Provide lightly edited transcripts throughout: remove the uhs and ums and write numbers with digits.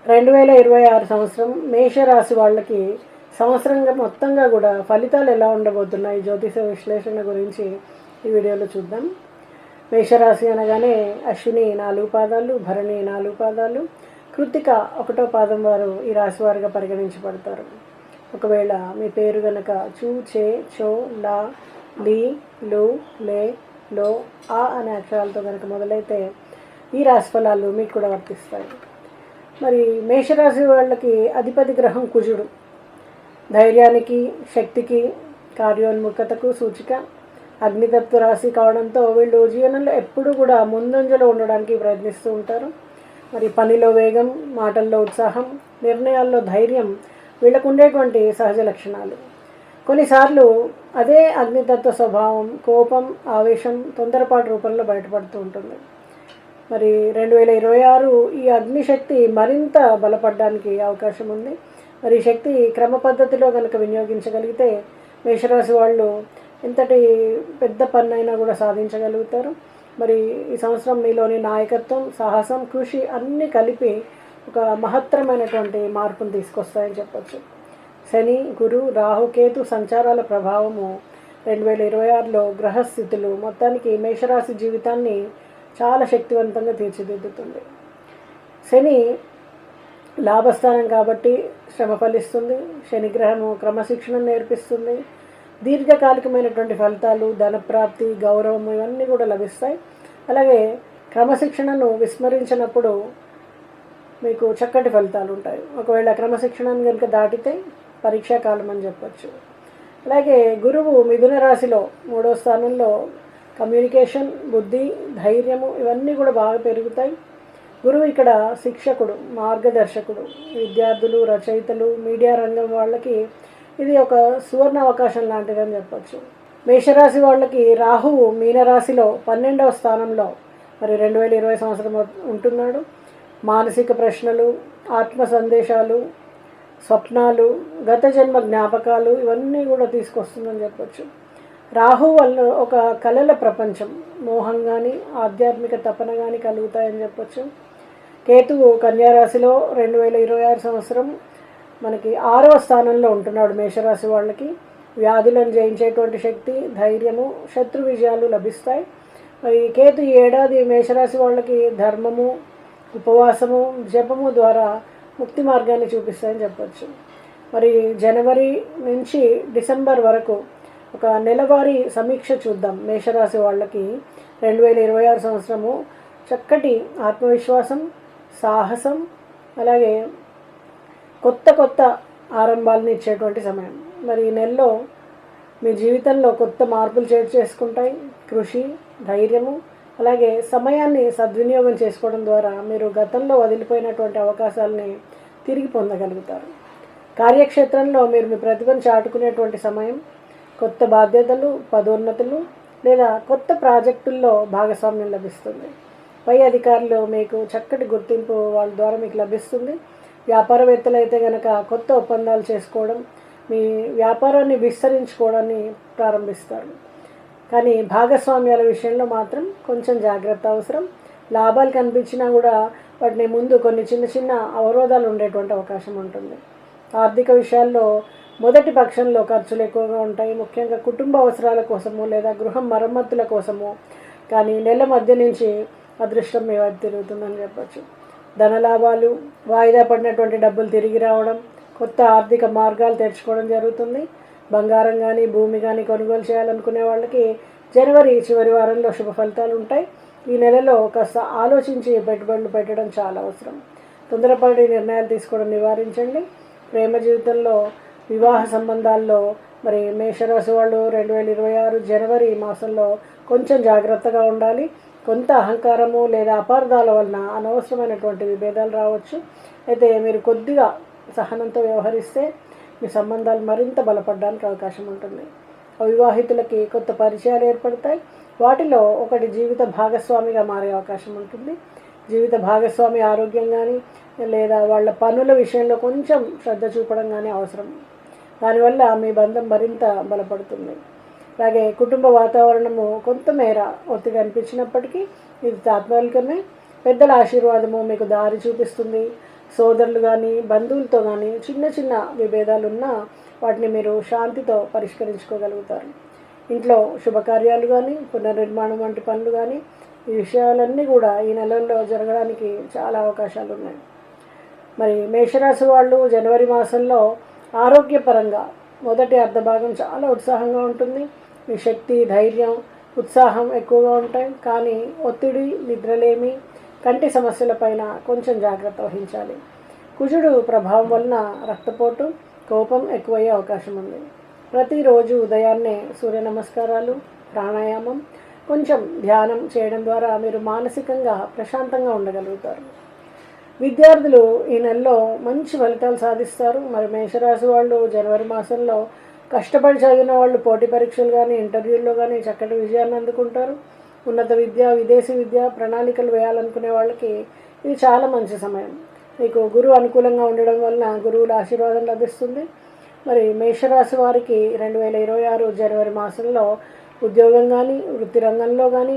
2026 సంవత్సరం మేషరాశి వాళ్ళకి సంవత్సరంగా మొత్తంగా కూడా ఫలితాలు ఎలా ఉండబోతున్నాయి జ్యోతిష విశ్లేషణ గురించి ఈ వీడియోలో చూద్దాం. మేషరాశి అనగానే అశ్విని 4 పాదాలు, భరణి 4 పాదాలు, కృత్తిక 1వ పాదం వారు ఈ రాశి వారిగా పరిగణించబడతారు. ఒకవేళ మీ పేరు గనక చూ, చే, చో, లా, లీ, లు, లే, లో, ఆ అనే అక్షరాలతో కనుక మొదలైతే ఈ రాశి ఫలాలు మీకు కూడా వర్తిస్తాయి. మరి మేషరాశి వాళ్ళకి అధిపతి గ్రహం కుజుడు, ధైర్యానికి, శక్తికి, కార్యోన్ముఖతకు సూచిక. అగ్నితత్వ రాశి కావడంతో వీళ్ళు జీవనంలో ఎప్పుడూ కూడా ముందంజలో ఉండడానికి ప్రయత్నిస్తూ ఉంటారు. మరి పనిలో వేగం, మాటల్లో ఉత్సాహం, నిర్ణయాల్లో ధైర్యం వీళ్ళకు ఉండేటువంటి సహజ లక్షణాలు. కొన్నిసార్లు అదే అగ్నితత్వ స్వభావం, కోపం, ఆవేశం తొందరపాటు రూపంలో బయటపడుతూ ఉంటుంది. మరి 2026 ఈ అగ్నిశక్తి మరింత బలపడడానికి అవకాశం ఉంది. మరి ఈ శక్తి క్రమ పద్ధతిలో కనుక వినియోగించగలిగితే మేషరాశి వాళ్ళు ఎంతటి పెద్ద పన్నైనా కూడా సాధించగలుగుతారు. మరి ఈ సంవత్సరం మీలోని నాయకత్వం, సాహసం, కృషి అన్నీ కలిపి ఒక మహత్తరమైనటువంటి మార్పును తీసుకొస్తాయని చెప్పచ్చు. శని, గురు, రాహుకేతు సంచారాల ప్రభావము 2026లో గ్రహస్థితులు మొత్తానికి మేషరాశి జీవితాన్ని చాలా శక్తివంతంగా తీర్చిదిద్దుతుంది. శని లాభస్థానం కాబట్టి శ్రమ ఫలిస్తుంది. శనిగ్రహము క్రమశిక్షణ నేర్పిస్తుంది. దీర్ఘకాలికమైనటువంటి ఫలితాలు, ధనప్రాప్తి, గౌరవం ఇవన్నీ కూడా లభిస్తాయి. అలాగే క్రమశిక్షణను విస్మరించినప్పుడు మీకు చక్కటి ఫలితాలు ఉంటాయి. ఒకవేళ క్రమశిక్షణను కనుక దాటితే పరీక్షాకాలం అని చెప్పచ్చు. అలాగే గురువు మిథున రాశిలో 3వ స్థానంలో కమ్యూనికేషన్, బుద్ధి, ధైర్యము ఇవన్నీ కూడా బాగా పెరుగుతాయి. గురువు ఇక్కడ శిక్షకుడు, మార్గదర్శకుడు. విద్యార్థులు, రచయితలు, మీడియా రంగం వాళ్ళకి ఇది ఒక సువర్ణ అవకాశం లాంటిదని చెప్పచ్చు. మేషరాశి వాళ్ళకి రాహువు మీనరాశిలో 12వ స్థానంలో మరి 2020 సంవత్సరం ఉంటున్నాడు. మానసిక ప్రశ్నలు, ఆత్మ సందేశాలు, స్వప్నాలు, గత జన్మ జ్ఞాపకాలు ఇవన్నీ కూడా తీసుకొస్తుందని చెప్పచ్చు. రాహు వల్ల ఒక కళల ప్రపంచం, మోహం కానీ, ఆధ్యాత్మిక తపన కానీ కలుగుతాయని చెప్పచ్చు. కేతువు కన్యారాశిలో 2026 సంవత్సరం మనకి 6వ స్థానంలో ఉంటున్నాడు. మేషరాశి వాళ్ళకి వ్యాధులను జయించేటువంటి శక్తి, ధైర్యము, శత్రు విజయాలు లభిస్తాయి. మరి కేతు ఈ ఏడాది మేషరాశి వాళ్ళకి ధర్మము, ఉపవాసము, జపము ద్వారా ముక్తి మార్గాన్ని చూపిస్తాయని చెప్పచ్చు. మరి జనవరి నుంచి డిసెంబర్ వరకు ఒక నెలవారీ సమీక్ష చూద్దాం. మేషరాశి వాళ్ళకి 2026 సంవత్సరము చక్కటి ఆత్మవిశ్వాసం, సాహసం, అలాగే కొత్త ఆరంభాలను ఇచ్చేటువంటి సమయం. మరి ఈ నెలలో మీ జీవితంలో కొత్త మార్పులు చేసుకుంటాయి. కృషి, ధైర్యము, అలాగే సమయాన్ని సద్వినియోగం చేసుకోవడం ద్వారా మీరు గతంలో వదిలిపోయినటువంటి అవకాశాలని తిరిగి పొందగలుగుతారు. కార్యక్షేత్రంలో మీరు మీ ప్రతిభను చాటుకునేటువంటి సమయం. కొత్త బాధ్యతలు, పదోన్నతులు లేదా కొత్త ప్రాజెక్టుల్లో భాగస్వామ్యం లభిస్తుంది. పై అధికారులు మీకు చక్కటి గుర్తింపు వాళ్ళ ద్వారా మీకు లభిస్తుంది. వ్యాపారవేత్తలు అయితే కనుక కొత్త ఒప్పందాలు చేసుకోవడం, మీ వ్యాపారాన్ని విస్తరించుకోవడాన్ని ప్రారంభిస్తారు. కానీ భాగస్వామ్యాల విషయంలో మాత్రం కొంచెం జాగ్రత్త అవసరం. లాభాలు కనిపించినా కూడా వాటిని ముందు కొన్ని చిన్న అవరోధాలు ఉండేటువంటి అవకాశం ఉంటుంది. ఆర్థిక విషయాల్లో మొదటి పక్షంలో ఖర్చులు ఎక్కువగా ఉంటాయి, ముఖ్యంగా కుటుంబ అవసరాల కోసము లేదా గృహం మరమ్మతుల కోసము. కానీ నెల మధ్య నుంచి అదృష్టం మీ వైపు తిరుగుతుందని చెప్పచ్చు. ధనలాభాలు, వాయిదా పడినటువంటి డబ్బులు తిరిగి రావడం, కొత్త ఆర్థిక మార్గాలు తెరుచుకోవడం జరుగుతుంది. బంగారం కానీ, భూమి కానీ కొనుగోలు చేయాలనుకునే వాళ్ళకి జనవరి చివరి వారంలో శుభ ఫలితాలు ఉంటాయి. ఈ నెలలో కాస్త ఆలోచించి పెట్టుబడులు పెట్టడం చాలా అవసరం. తొందరపడి నిర్ణయాలు తీసుకోవడం నివారించండి. ప్రేమ జీవితంలో, వివాహ సంబంధాల్లో మరి మేషరాశి వాళ్ళు 2026 జనవరి మాసంలో కొంచెం జాగ్రత్తగా ఉండాలి. కొంత అహంకారము లేదా అపార్థాల వలన అనవసరమైనటువంటి విభేదాలు రావచ్చు. అయితే మీరు కొద్దిగా సహనంతో వ్యవహరిస్తే మీ సంబంధాలు మరింత బలపడడానికి అవకాశం ఉంటుంది. అవివాహితులకి కొత్త పరిచయాలు ఏర్పడతాయి. వాటిలో ఒకటి జీవిత భాగస్వామిగా మారే అవకాశం ఉంటుంది. జీవిత భాగస్వామి ఆరోగ్యం కానీ లేదా వాళ్ళ పనుల విషయంలో కొంచెం శ్రద్ధ చూపడం కానీ అవసరం. దానివల్ల మీ బంధం మరింత బలపడుతుంది. అలాగే కుటుంబ వాతావరణము కొంతమేర ఒత్తిడి అనిపించినప్పటికీ ఇది తాత్కాలికమే. పెద్దల ఆశీర్వాదము మీకు దారి చూపిస్తుంది. సోదరులు కానీ బంధువులతో కానీ చిన్న చిన్న విభేదాలు ఉన్నా వాటిని మీరు శాంతితో పరిష్కరించుకోగలుగుతారు. ఇంట్లో శుభకార్యాలు కానీ పునర్నిర్మాణం వంటి పనులు కానీ ఈ విషయాలన్నీ కూడా ఈ నెలల్లో జరగడానికి చాలా అవకాశాలు ఉన్నాయి. మరి మేషరాశి వాళ్ళు జనవరి మాసంలో ఆరోగ్యపరంగా మొదటి అర్ధభాగం చాలా ఉత్సాహంగా ఉంటుంది. మీ శక్తి, ధైర్యం, ఉత్సాహం ఎక్కువగా ఉంటాయి. కానీ ఒత్తిడి, నిద్రలేమి, కంటి సమస్యలపైన కొంచెం జాగ్రత్త వహించాలి. కుజుడు ప్రభావం వలన రక్తపోటు, కోపం ఎక్కువయ్యే అవకాశం ఉంది. ప్రతిరోజు ఉదయాన్నే సూర్య నమస్కారాలు, ప్రాణాయామం, కొంచెం ధ్యానం చేయడం ద్వారా మీరు మానసికంగా ప్రశాంతంగా ఉండగలుగుతారు. విద్యార్థులు ఈ నెలలో మంచి ఫలితాలు సాధిస్తారు. మరి మేషరాశి వాళ్ళు జనవరి మాసంలో కష్టపడి చదివిన వాళ్ళు పోటీ పరీక్షలు కానీ ఇంటర్వ్యూల్లో కానీ చక్కటి విజయాన్ని అందుకుంటారు. ఉన్నత విద్య, విదేశీ విద్య ప్రణాళికలు వేయాలనుకునే వాళ్ళకి ఇది చాలా మంచి సమయం. మీకు గురువు అనుకూలంగా ఉండడం వలన గురువుల ఆశీర్వాదం లభిస్తుంది. మరి మేషరాశి వారికి 2026 జనవరి మాసంలో ఉద్యోగం కానీ వృత్తి రంగంలో కానీ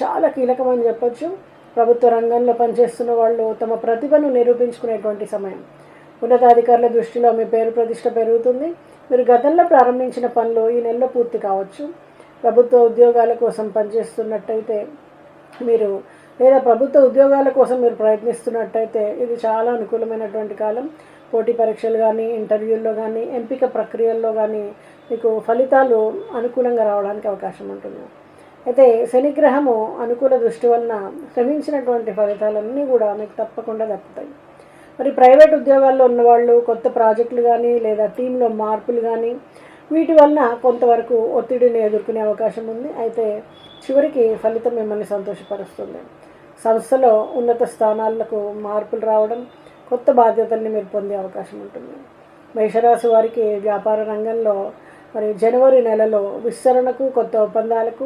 చాలా కీలకమని చెప్పొచ్చు. ప్రభుత్వ రంగంలో పనిచేస్తున్న వాళ్ళు తమ ప్రతిభను నిరూపించుకునేటువంటి సమయం. ఉన్నతాధికారుల దృష్టిలో మీ పేరు ప్రతిష్ట పెరుగుతుంది. మీరు గతంలో ప్రారంభించిన పనులు ఈ నెలలో పూర్తి కావచ్చు. ప్రభుత్వ ఉద్యోగాల కోసం పనిచేస్తున్నట్టయితే మీరు లేదా ప్రభుత్వ ఉద్యోగాల కోసం మీరు ప్రయత్నిస్తున్నట్టయితే ఇది చాలా అనుకూలమైనటువంటి కాలం. పోటీ పరీక్షలు కానీ ఇంటర్వ్యూల్లో కానీ ఎంపిక ప్రక్రియల్లో కానీ మీకు ఫలితాలు అనుకూలంగా రావడానికి అవకాశం ఉంటుంది. అయితే శనిగ్రహము అనుకూల దృష్టి వలన శ్రమించినటువంటి ఫలితాలన్నీ కూడా మీకు తప్పకుండా దక్కుతాయి. మరి ప్రైవేట్ ఉద్యోగాల్లో ఉన్నవాళ్ళు కొత్త ప్రాజెక్టులు కానీ లేదా టీంలో మార్పులు కానీ వీటి వలన కొంతవరకు ఒత్తిడిని ఎదుర్కొనే అవకాశం ఉంది. అయితే చివరికి ఫలితం మిమ్మల్ని సంతోషపరుస్తుంది. సంస్థలో ఉన్నత స్థానాలకు మార్పులు రావడం, కొత్త బాధ్యతల్ని మీరు పొందే అవకాశం ఉంటుంది. మేషరాశి వారికి వ్యాపార రంగంలో మరి జనవరి నెలలో విస్తరణకు, కొత్త ఒప్పందాలకు,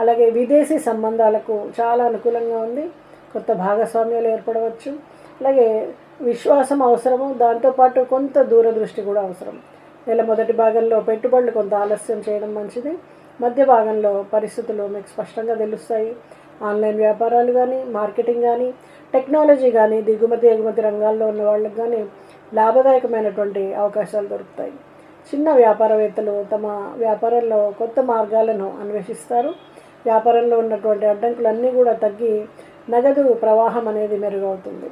అలాగే విదేశీ సంబంధాలకు చాలా అనుకూలంగా ఉంది. కొత్త భాగస్వామ్యాలు ఏర్పడవచ్చు. అలాగే విశ్వాసం అవసరము, దాంతోపాటు కొంత దూరదృష్టి కూడా అవసరం. నెల మొదటి భాగంలో పెట్టుబడులు కొంత ఆలస్యం చేయడం మంచిది. మధ్య భాగంలో పరిస్థితులు మీకు స్పష్టంగా తెలుస్తాయి. ఆన్లైన్ వ్యాపారాలు కానీ, మార్కెటింగ్ కానీ, టెక్నాలజీ కానీ, దిగుమతి ఎగుమతి రంగాల్లో ఉన్న వాళ్ళకి కానీ లాభదాయకమైనటువంటి అవకాశాలు దొరుకుతాయి. చిన్న వ్యాపారవేత్తలు తమ వ్యాపారంలో కొత్త మార్గాలను అన్వేషిస్తారు. వ్యాపారంలో ఉన్నటువంటి అడ్డంకులన్నీ కూడా తగ్గి నగదు ప్రవాహం అనేది మెరుగవుతుంది.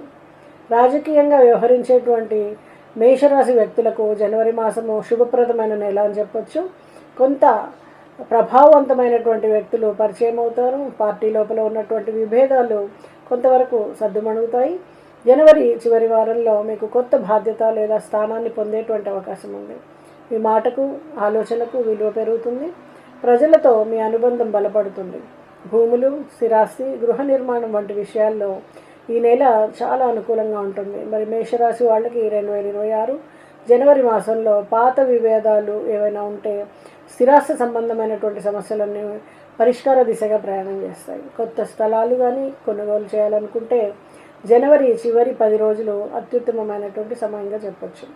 రాజకీయంగా వ్యవహరించేటువంటి మేషరాశి వ్యక్తులకు జనవరి మాసము శుభప్రదమైన నెల అని చెప్పొచ్చు. కొంత ప్రభావవంతమైనటువంటి వ్యక్తులు పరిచయం అవుతారు. పార్టీ లోపల ఉన్నటువంటి విభేదాలు కొంతవరకు సర్దుమణుగుతాయి. జనవరి చివరి వారంలో మీకు కొత్త బాధ్యత లేదా స్థానాన్ని పొందేటువంటి అవకాశం ఉంది. మీ మాటకు, ఆలోచనకు విలువ పెరుగుతుంది. ప్రజలతో మీ అనుబంధం బలపడుతుంది. భూములు, స్థిరాస్తి, గృహ నిర్మాణం వంటి విషయాల్లో ఈ నెల చాలా అనుకూలంగా ఉంటుంది. మరి మేషరాశి వాళ్ళకి 2026 జనవరి మాసంలో పాత విభేదాలు ఏవైనా ఉంటే స్థిరాస్తి సంబంధమైనటువంటి సమస్యలన్నీ పరిష్కార దిశగా ప్రయాణం చేస్తాయి. కొత్త స్థలాలు కానీ కొనుగోలు చేయాలనుకుంటే జనవరి చివరి 10 రోజులు అత్యుత్తమమైనటువంటి సమయంగా చెప్పొచ్చు.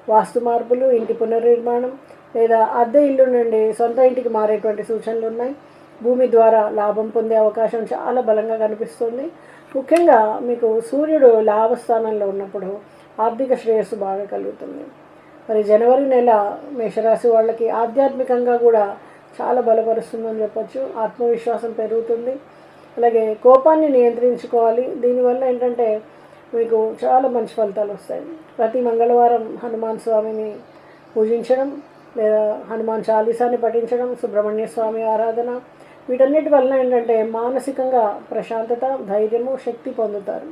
వాస్తు మార్పులు, ఇంటి పునర్నిర్మాణం లేదా అద్దె ఇల్లు నుండి సొంత ఇంటికి మారేటువంటి సూచనలు ఉన్నాయి. భూమి ద్వారా లాభం పొందే అవకాశం చాలా బలంగా కనిపిస్తుంది. ముఖ్యంగా మీకు సూర్యుడు లాభస్థానంలో ఉన్నప్పుడు ఆర్థిక శ్రేయస్సు బాగా కలుగుతుంది. మరి జనవరి నెల మేషరాశి వాళ్ళకి ఆధ్యాత్మికంగా కూడా చాలా బలపరుస్తుందని చెప్పొచ్చు. ఆత్మవిశ్వాసం పెరుగుతుంది. అలాగే కోపాన్ని నియంత్రించుకోవాలి. దీనివల్ల ఏంటంటే మీకు చాలా మంచి ఫలితాలు వస్తాయి. ప్రతి మంగళవారం హనుమాన్ స్వామిని పూజించడం లేదా హనుమాన్ చాలీసాని పఠించడం, సుబ్రహ్మణ్య స్వామి ఆరాధన, వీటన్నిటి వలన ఏంటంటే మానసికంగా ప్రశాంతత, ధైర్యము, శక్తి పొందుతారు.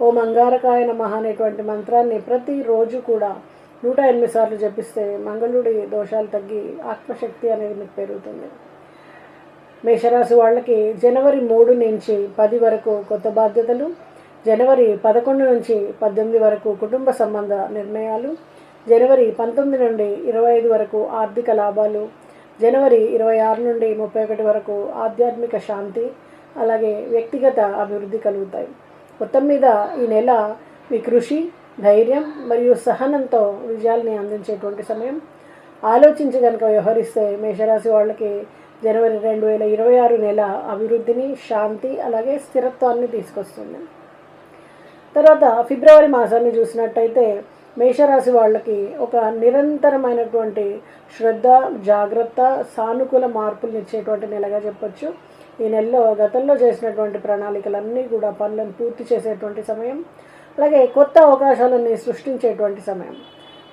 ఓం అంగారకాయ నమః అనేటువంటి మంత్రాన్ని ప్రతిరోజు కూడా 108 సార్లు జపిస్తే మంగళుడి దోషాలు తగ్గి ఆత్మశక్తి అనేది మీకు పెరుగుతుంది. మేషరాశి వాళ్ళకి జనవరి 3 నుంచి 10 వరకు కొత్త బాధ్యతలు, జనవరి 11 నుంచి 18 వరకు కుటుంబ సంబంధ నిర్ణయాలు, జనవరి 19 నుండి 25 వరకు ఆర్థిక లాభాలు, జనవరి 26 నుండి 31 వరకు ఆధ్యాత్మిక శాంతి, అలాగే వ్యక్తిగత అభివృద్ధి కలుగుతాయి. మొత్తం మీద ఈ నెల మీ కృషి, ధైర్యం మరియు సహనంతో విజయాల్ని అందించేటువంటి సమయం. ఆలోచించి కనుక వ్యవహరిస్తే మేషరాశి వాళ్ళకి జనవరి 2026 నెల అభివృద్ధిని, శాంతి, అలాగే స్థిరత్వాన్ని తీసుకొస్తుంది. తర్వాత ఫిబ్రవరి మాసాన్ని చూసినట్టయితే మేషరాశి వాళ్ళకి ఒక నిరంతరమైనటువంటి శ్రద్ధ, జాగ్రత్త, సానుకూల మార్పులు ఇచ్చేటువంటి నెలగా చెప్పొచ్చు. ఈ నెలలో గతంలో చేసినటువంటి ప్రణాళికలన్నీ కూడా పనులను పూర్తి చేసేటువంటి సమయం, అలాగే కొత్త అవకాశాలని సృష్టించేటువంటి సమయం.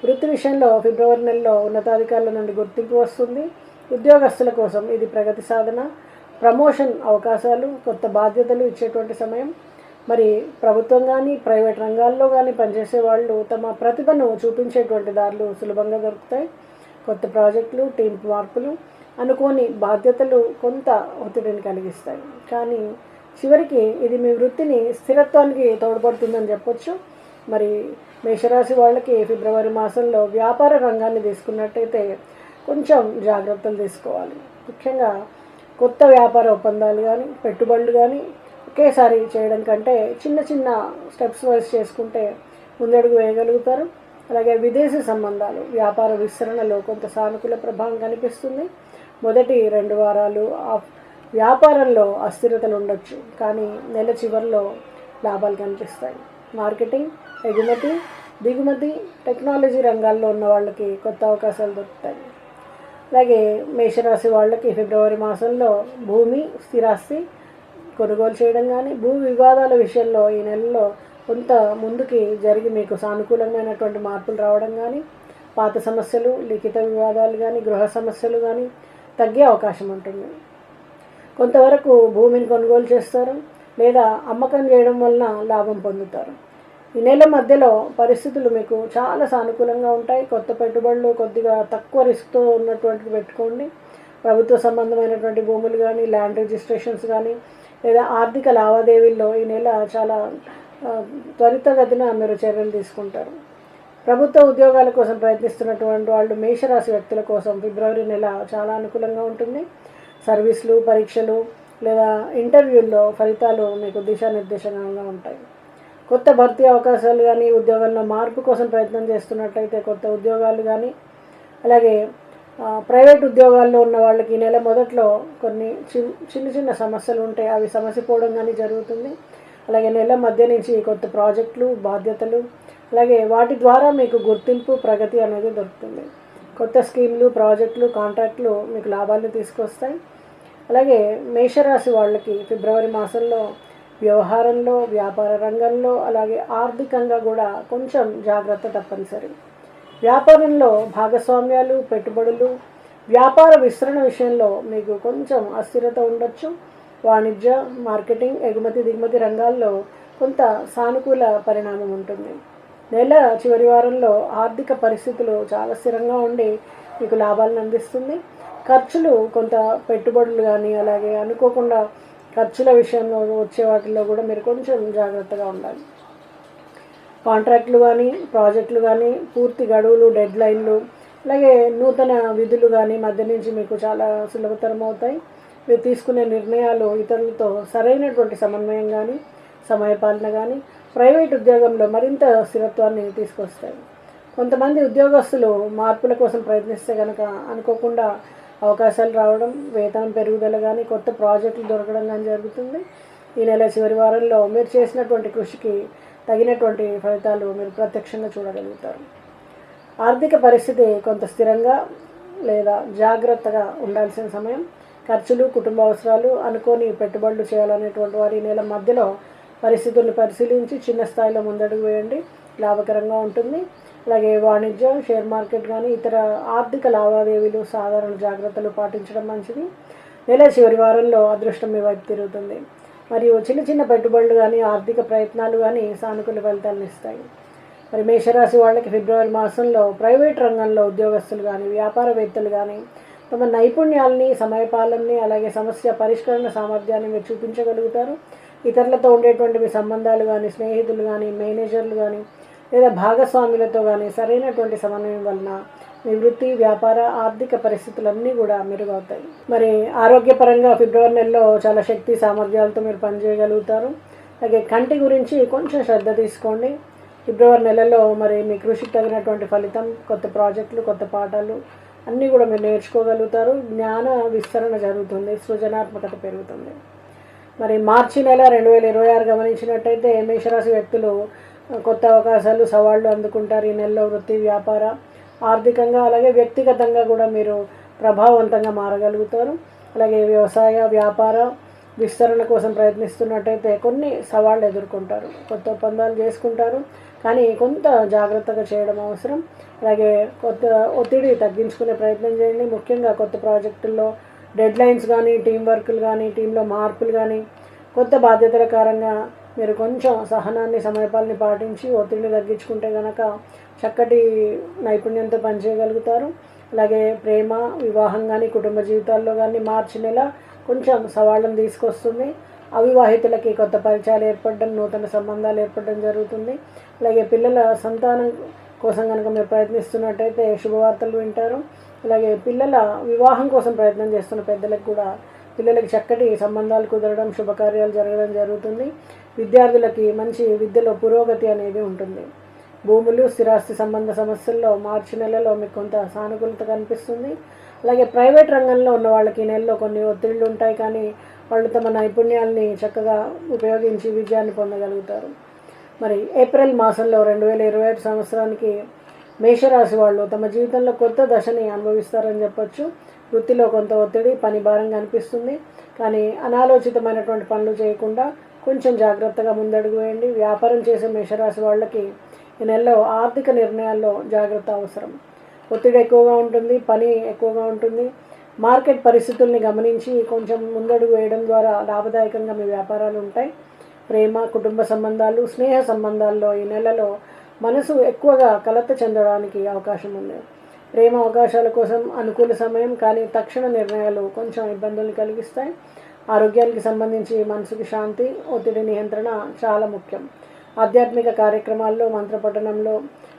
వృత్తి విషయంలో ఫిబ్రవరి నెలలో ఉన్నతాధికారుల నుండి గుర్తింపు వస్తుంది. ఉద్యోగస్తుల కోసం ఇది ప్రగతి సాధన, ప్రమోషన్ అవకాశాలు, కొత్త బాధ్యతలు ఇచ్చేటువంటి సమయం. మరి ప్రభుత్వం కానీ ప్రైవేట్ రంగాల్లో కానీ పనిచేసే వాళ్ళు తమ ప్రతిభను చూపించేటువంటి దారులు సులభంగా దొరుకుతాయి. కొత్త ప్రాజెక్టులు, టీం మార్పులు, అనుకోని బాధ్యతలు కొంత ఒత్తిడిని కలిగిస్తాయి. కానీ చివరికి ఇది మీ వృత్తిని స్థిరత్వానికి తోడ్పడుతుందని చెప్పొచ్చు. మరి మేషరాశి వాళ్ళకి ఫిబ్రవరి మాసంలో వ్యాపార రంగాన్ని తీసుకున్నట్టయితే కొంచెం జాగ్రత్తలు తీసుకోవాలి. ముఖ్యంగా కొత్త వ్యాపార ఒప్పందాలు కానీ పెట్టుబడులు కానీ ఒకేసారి చేయడం కంటే చిన్న చిన్న స్టెప్స్ వైజ్ చేసుకుంటే ముందడుగు వేయగలుగుతారు. అలాగే విదేశీ సంబంధాలు, వ్యాపార విస్తరణలో కొంత సానుకూల ప్రభావం కనిపిస్తుంది. మొదటి 2 వారాలు వ్యాపారంలో అస్థిరతలు ఉండొచ్చు, కానీ నెల చివరిలో లాభాలు కనిపిస్తాయి. మార్కెటింగ్, ఎగుమతి, దిగుమతి, టెక్నాలజీ రంగాల్లో ఉన్న వాళ్ళకి కొత్త అవకాశాలు దొరుకుతాయి. అలాగే మేషరాశి వాళ్ళకి ఫిబ్రవరి మాసంలో భూమి, స్థిరాస్తి కొనుగోలు చేయడం కానీ, భూ వివాదాల విషయంలో ఈ నెలలో కొంత ముందుకి జరిగి మీకు సానుకూలమైనటువంటి మార్పులు రావడం కానీ, పాత సమస్యలు, లిఖిత వివాదాలు కానీ, గృహ సమస్యలు కానీ తగ్గే అవకాశం ఉంటుంది. కొంతవరకు భూమిని కొనుగోలు చేస్తారు లేదా అమ్మకం చేయడం వలన లాభం పొందుతారు. ఈ నెల మధ్యలో పరిస్థితులు మీకు చాలా సానుకూలంగా ఉంటాయి. కొత్త పెట్టుబడులు కొద్దిగా తక్కువ రిస్క్తో ఉన్నటువంటివి పెట్టుకోండి. ప్రభుత్వ సంబంధమైనటువంటి భూములు కానీ, ల్యాండ్ రిజిస్ట్రేషన్స్ కానీ లేదా ఆర్థిక లావాదేవీల్లో ఈ నెల చాలా త్వరితగతిన మీరు చర్యలు తీసుకుంటారు. ప్రభుత్వ ఉద్యోగాల కోసం ప్రయత్నిస్తున్నటువంటి వాళ్ళు మేషరాశి వ్యక్తుల కోసం ఫిబ్రవరి నెల చాలా అనుకూలంగా ఉంటుంది. సర్వీసులు, పరీక్షలు లేదా ఇంటర్వ్యూల్లో ఫలితాలు మీకు దిశానిర్దేశంగా ఉంటాయి. కొత్త భర్తీ అవకాశాలు కానీ, ఉద్యోగంలో మార్పు కోసం ప్రయత్నం చేస్తున్నట్లయితే కొత్త ఉద్యోగాలు కానీ, అలాగే ప్రైవేట్ ఉద్యోగాల్లో ఉన్న వాళ్ళకి ఈ నెల మొదట్లో కొన్ని చిన్న చిన్న సమస్యలు ఉంటాయి, అవి సమసిపోవడం కానీ జరుగుతుంది. అలాగే నెల మధ్య నుంచి కొత్త ప్రాజెక్టులు, బాధ్యతలు, అలాగే వాటి ద్వారా మీకు గుర్తింపు, ప్రగతి అనేది దొరుకుతుంది. కొత్త స్కీమ్లు, ప్రాజెక్టులు, కాంట్రాక్టులు మీకు లాభాలను తీసుకొస్తాయి. అలాగే మేషరాశి వాళ్ళకి ఫిబ్రవరి మాసంలో వ్యవహారంలో, వ్యాపార రంగంలో, అలాగే ఆర్థికంగా కూడా కొంచెం జాగ్రత్త తప్పనిసరి. వ్యాపారంలో భాగస్వామ్యాలు, పెట్టుబడులు, వ్యాపార విస్తరణ విషయంలో మీకు కొంచెం అస్థిరత ఉండొచ్చు. వాణిజ్య, మార్కెటింగ్, ఎగుమతి, దిగుమతి రంగాల్లో కొంత సానుకూల పరిణామం ఉంటుంది. నెల చివరి వారంలో ఆర్థిక పరిస్థితులు చాలా స్థిరంగా ఉండి మీకు లాభాలను అందిస్తుంది. ఖర్చులు కొంత పెట్టుబడులు కానీ, అలాగే అనుకోకుండా ఖర్చుల విషయంలో వచ్చే వాటిల్లో కూడా మీరు కొంచెం జాగ్రత్తగా ఉండాలి. కాంట్రాక్టులు కానీ, ప్రాజెక్టులు కానీ, పూర్తి గడువులు, డెడ్ లైన్లు, అలాగే నూతన విధులు కానీ మధ్య నుంచి మీకు చాలా సులభతరం అవుతాయి. మీరు తీసుకునే నిర్ణయాలు ఇతరులతో సరైనటువంటి సమన్వయం కానీ, సమయపాలన కానీ ప్రైవేట్ ఉద్యోగంలో మరింత స్థిరత్వాన్ని తీసుకొస్తాయి. కొంతమంది ఉద్యోగస్తులు మార్పుల కోసం ప్రయత్నిస్తే కనుక అనుకోకుండా అవకాశాలు రావడం, వేతనం పెరుగుదల కానీ, కొత్త ప్రాజెక్టులు దొరకడం కానీ జరుగుతుంది. ఈ నెల చివరి వారంలో మీరు చేసినటువంటి కృషికి తగినటువంటి ఫలితాలు మీరు ప్రత్యక్షంగా చూడగలుగుతారు. ఆర్థిక పరిస్థితి కొంత స్థిరంగా లేదా జాగ్రత్తగా ఉండాల్సిన సమయం. ఖర్చులు, కుటుంబ అవసరాలు, అనుకోని పెట్టుబడులు చేయాలనేటువంటి వారి నెల మధ్యలో పరిస్థితులను పరిశీలించి చిన్న స్థాయిలో ముందడుగు వేయండి, లాభకరంగా ఉంటుంది. అలాగే వాణిజ్యం, షేర్ మార్కెట్ కానీ ఇతర ఆర్థిక లావాదేవీలు సాధారణ జాగ్రత్తలు పాటించడం మంచిది. నెల చివరి వారంలో అదృష్టం మీ వైపు తిరుగుతుంది. మరియు చిన్న చిన్న పెట్టుబడులు కానీ, ఆర్థిక ప్రయత్నాలు కానీ సానుకూల ఫలితాలను ఇస్తాయి. మరి మేషరాశి వాళ్ళకి ఫిబ్రవరి మాసంలో ప్రైవేట్ రంగంలో ఉద్యోగస్తులు కానీ, వ్యాపారవేత్తలు కానీ తమ నైపుణ్యాలని, సమయపాలనని, అలాగే సమస్య పరిష్కరణ సామర్థ్యాన్ని మీరు చూపించగలుగుతారు. ఇతరులతో ఉండేటువంటి మీ సంబంధాలు కానీ, స్నేహితులు కానీ, మేనేజర్లు కానీ లేదా భాగస్వాములతో కానీ సరైనటువంటి సమన్వయం వలన మీ వృత్తి, వ్యాపార, ఆర్థిక పరిస్థితులన్నీ కూడా మెరుగవుతాయి. మరి ఆరోగ్యపరంగా ఫిబ్రవరి నెలలో చాలా శక్తి సామర్థ్యాలతో మీరు పనిచేయగలుగుతారు. అలాగే కంటి గురించి కొంచెం శ్రద్ధ తీసుకోండి. ఫిబ్రవరి నెలలో మరి మీ కృషికి తగినటువంటి ఫలితం, కొత్త ప్రాజెక్టులు, కొత్త పాఠాలు అన్నీ కూడా మీరు నేర్చుకోగలుగుతారు. జ్ఞాన విస్తరణ జరుగుతుంది, సృజనాత్మకత పెరుగుతుంది. మరి మార్చి నెల 2026 గమనించినట్టయితే మేషరాశి వ్యక్తులు కొత్త అవకాశాలు సవాళ్లు అందుకుంటారు. ఈ నెలలో వృత్తి, వ్యాపార, ఆర్థికంగా అలాగే వ్యక్తిగతంగా కూడా మీరు ప్రభావవంతంగా మారగలుగుతారు. అలాగే వ్యవసాయ, వ్యాపార విస్తరణ కోసం ప్రయత్నిస్తున్నట్టయితే కొన్ని సవాళ్ళు ఎదుర్కొంటారు. కొత్త ఒప్పందాలు చేసుకుంటారు, కానీ కొంత జాగ్రత్తగా చేయడం అవసరం. అలాగే కొత్త ఒత్తిడి తగ్గించుకునే ప్రయత్నం చేయండి. ముఖ్యంగా కొత్త ప్రాజెక్టుల్లో డెడ్లైన్స్ కానీ, టీం వర్క్లు కానీ, టీంలో మార్పులు కానీ, కొత్త బాధ్యతల కారణంగా మీరు కొంచెం సహనాన్ని, సమయపాలని పాటించి ఒత్తిడిని తగ్గించుకుంటే కనుక చక్కటి నైపుణ్యంతో పనిచేయగలుగుతారు. అలాగే ప్రేమ, వివాహం కానీ, కుటుంబ జీవితాల్లో కానీ మార్చి నెల కొంచెం సవాళ్ళను తీసుకొస్తుంది. అవివాహితులకి కొత్త పరిచయాలు ఏర్పడడం, నూతన సంబంధాలు ఏర్పడడం జరుగుతుంది. అలాగే పిల్లల సంతానం కోసం కనుక మీరు ప్రయత్నిస్తున్నట్టయితే శుభవార్తలు వింటారు. అలాగే పిల్లల వివాహం కోసం ప్రయత్నం చేస్తున్న పెద్దలకు కూడా పిల్లలకి చక్కటి సంబంధాలు కుదరడం, శుభకార్యాలు జరగడం జరుగుతుంది. విద్యార్థులకి మంచి విద్యలో పురోగతి అనేది ఉంటుంది. భూములు, స్థిరాస్తి సంబంధ సమస్యల్లో మార్చి నెలలో మీకు కొంత సానుకూలత కనిపిస్తుంది. అలాగే ప్రైవేట్ రంగంలో ఉన్న వాళ్ళకి ఈ నెలలో కొన్ని ఒత్తిళ్లు ఉంటాయి, కానీ వాళ్ళు తమ నైపుణ్యాలని చక్కగా ఉపయోగించి విజయాన్ని పొందగలుగుతారు. మరి ఏప్రిల్ మాసంలో 2025 సంవత్సరానికి మేషరాశి వాళ్ళు తమ జీవితంలో కొత్త దశని అనుభవిస్తారని చెప్పొచ్చు. వృత్తిలో కొంత ఒత్తిడి, పని భారంగా అనిపిస్తుంది, కానీ అనాలోచితమైనటువంటి పనులు చేయకుండా కొంచెం జాగ్రత్తగా ముందడుగు వేయండి. వ్యాపారం చేసే మేషరాశి వాళ్ళకి ఈ నెలలో ఆర్థిక నిర్ణయాల్లో జాగ్రత్త అవసరం. ఒత్తిడి ఎక్కువగా ఉంటుంది, పని ఎక్కువగా ఉంటుంది. మార్కెట్ పరిస్థితుల్ని గమనించి కొంచెం ముందడుగు వేయడం ద్వారా లాభదాయకంగా మీ వ్యాపారాలు ఉంటాయి. ప్రేమ, కుటుంబ సంబంధాలు, స్నేహ సంబంధాల్లో ఈ నెలలో మనసు ఎక్కువగా కలత చెందడానికి అవకాశం ఉంది. ప్రేమ అవకాశాల కోసం అనుకూల సమయం, కానీ తక్షణ నిర్ణయాలు కొంచెం ఇబ్బందులు కలిగిస్తాయి. ఆరోగ్యానికి సంబంధించి మనసుకి శాంతి, ఒత్తిడి నియంత్రణ చాలా ముఖ్యం. ఆధ్యాత్మిక కార్యక్రమాల్లో, మంత్రపఠనంలో,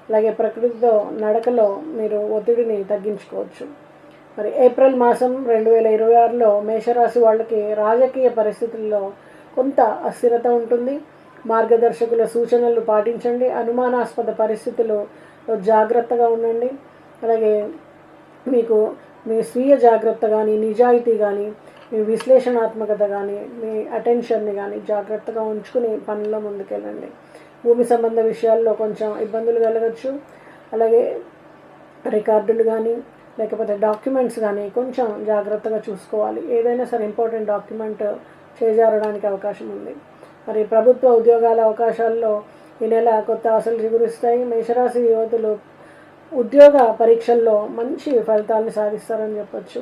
అలాగే ప్రకృతితో నడకలో మీరు ఒత్తిడిని తగ్గించుకోవచ్చు. మరి ఏప్రిల్ మాసం 2026లో మేషరాశి వాళ్ళకి రాజకీయ పరిస్థితుల్లో కొంత అస్థిరత ఉంటుంది. మార్గదర్శకుల సూచనలు పాటించండి. అనుమానాస్పద పరిస్థితుల్లో జాగ్రత్తగా ఉండండి. అలాగే మీకు మీ స్వీయ జాగ్రత్త కానీ, నిజాయితీ కానీ, మీ విశ్లేషణాత్మకత కానీ, మీ అటెన్షన్ని కానీ జాగ్రత్తగా ఉంచుకుని పనుల్లో ముందుకెళ్ళండి. భూమి సంబంధ విషయాల్లో కొంచెం ఇబ్బందులు కలగచ్చు. అలాగే రికార్డులు కానీ, లేకపోతే డాక్యుమెంట్స్ కానీ కొంచెం జాగ్రత్తగా చూసుకోవాలి. ఏదైనా సరే ఇంపార్టెంట్ డాక్యుమెంట్ చేజారడానికి అవకాశం ఉంది. మరి ప్రభుత్వ ఉద్యోగాల అవకాశాల్లో ఈ నెల కొత్త ఆశలు చిగురిస్తాయి. మేషరాశి యువతులు ఉద్యోగ పరీక్షల్లో మంచి ఫలితాలను సాధిస్తారని చెప్పొచ్చు.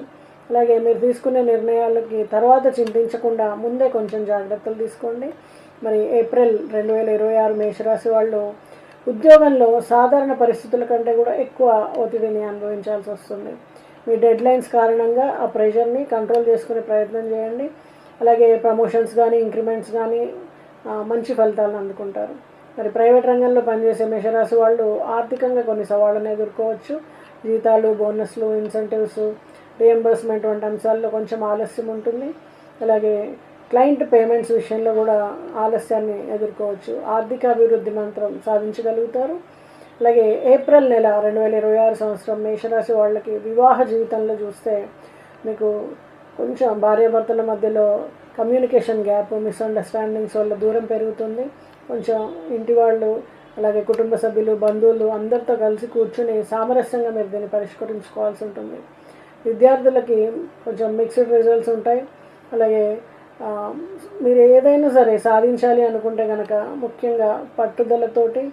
అలాగే మీరు తీసుకునే నిర్ణయాలకి తర్వాత చింతించకుండా ముందే కొంచెం జాగ్రత్తలు తీసుకోండి. మరి ఏప్రిల్ 2026 మేషరాశి వాళ్ళు ఉద్యోగంలో సాధారణ పరిస్థితుల కంటే కూడా ఎక్కువ ఒత్తిడిని అనుభవించాల్సి వస్తుంది. మీ డెడ్లైన్స్ కారణంగా ఆ ప్రెషర్ని కంట్రోల్ చేసుకునే ప్రయత్నం చేయండి. అలాగే ప్రమోషన్స్ కానీ, ఇంక్రిమెంట్స్ కానీ మంచి ఫలితాలను అందుకుంటారు. మరి ప్రైవేట్ రంగంలో పనిచేసే మేషరాశి వాళ్ళు ఆర్థికంగా కొన్ని సవాళ్ళను ఎదుర్కోవచ్చు. జీతాలు, బోనస్లు, ఇన్సెంటివ్స్, రియంబర్స్మెంట్ వంటి అంశాల్లో కొంచెం ఆలస్యం ఉంటుంది. అలాగే క్లయింట్ పేమెంట్స్ విషయంలో కూడా ఆలస్యాన్ని ఎదుర్కోవచ్చు. ఆర్థిక అభివృద్ధి మంత్రం సాధించగలుగుతారు. అలాగే ఏప్రిల్ నెల 2026 సంవత్సరం మేషరాశి వాళ్ళకి వివాహ జీవితంలో చూస్తే మీకు కొంచెం భార్యాభర్తల మధ్యలో కమ్యూనికేషన్ గ్యాప్, మిస్అండర్స్టాండింగ్స్ వల్ల దూరం పెరుగుతుంది. కొంచెం ఇంటి వాళ్ళు, అలాగే కుటుంబ సభ్యులు, బంధువులు అందరితో కలిసి కూర్చుని సామరస్యంగా మీరు దీన్ని పరిష్కరించుకోవాల్సి ఉంటుంది. విద్యార్థులకి కొంచెం మిక్స్డ్ రిజల్ట్స్ ఉంటాయి. అలాగే మీరు ఏదైనా సరే సాధించాలి అనుకుంటే కనుక ముఖ్యంగా పట్టుదలతోటి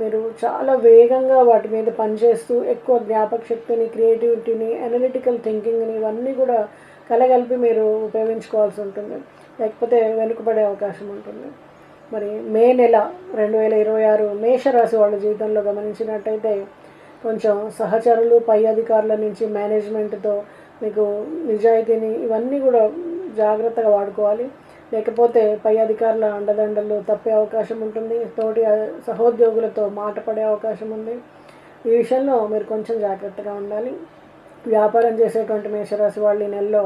మీరు చాలా వేగంగా వాటి మీద పనిచేస్తూ ఎక్కువ జ్ఞాపక శక్తిని, క్రియేటివిటీని, అనలిటికల్ థింకింగ్ని ఇవన్నీ కూడా కలగలిపి మీరు ఉపయోగించుకోవాల్సి ఉంటుంది. లేకపోతే వెనుకబడే అవకాశం ఉంటుంది. మరి మే నెల 2026 మేషరాశి వాళ్ళ జీవితంలో గమనించినట్టయితే కొంచెం సహచరులు, పై అధికారుల నుంచి మేనేజ్మెంట్తో మీకు నిజాయితీని ఇవన్నీ కూడా జాగ్రత్తగా వాడుకోవాలి. లేకపోతే పై అధికారుల అండదండలు తప్పే అవకాశం ఉంటుంది. తోటి సహోద్యోగులతో మాట పడే అవకాశం ఉంది. ఈ విషయంలో మీరు కొంచెం జాగ్రత్తగా ఉండాలి. వ్యాపారం చేసేటువంటి మేషరాశి వాళ్ళు ఈ నెలలో